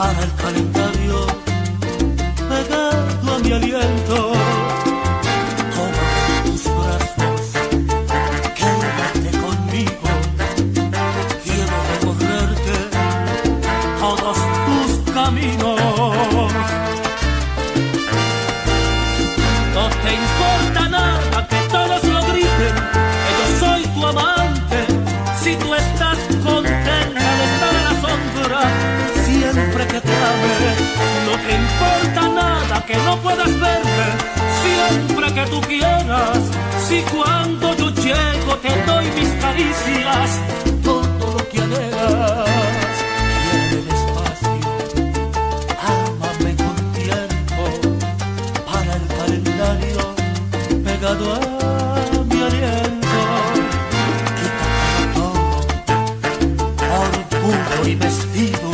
para el calendario, pegado a mi aliento. Tómame en tus brazos, quédate conmigo. Quiero recorrerte todos tus caminos. No te importa nada que todos lo griten, que yo soy tu amante. Si tú estás contenta de estar en la sombra, siempre que te ame. No te importa nada que no puedas verme, siempre que tú quieras. Si cuando yo llego te doy mis caricias, todo lo que anhelas. Quiéreme despacio, ámame con tiempo, para el calendario pegado a mi aliento. Quítate todo, orgullo y vestido,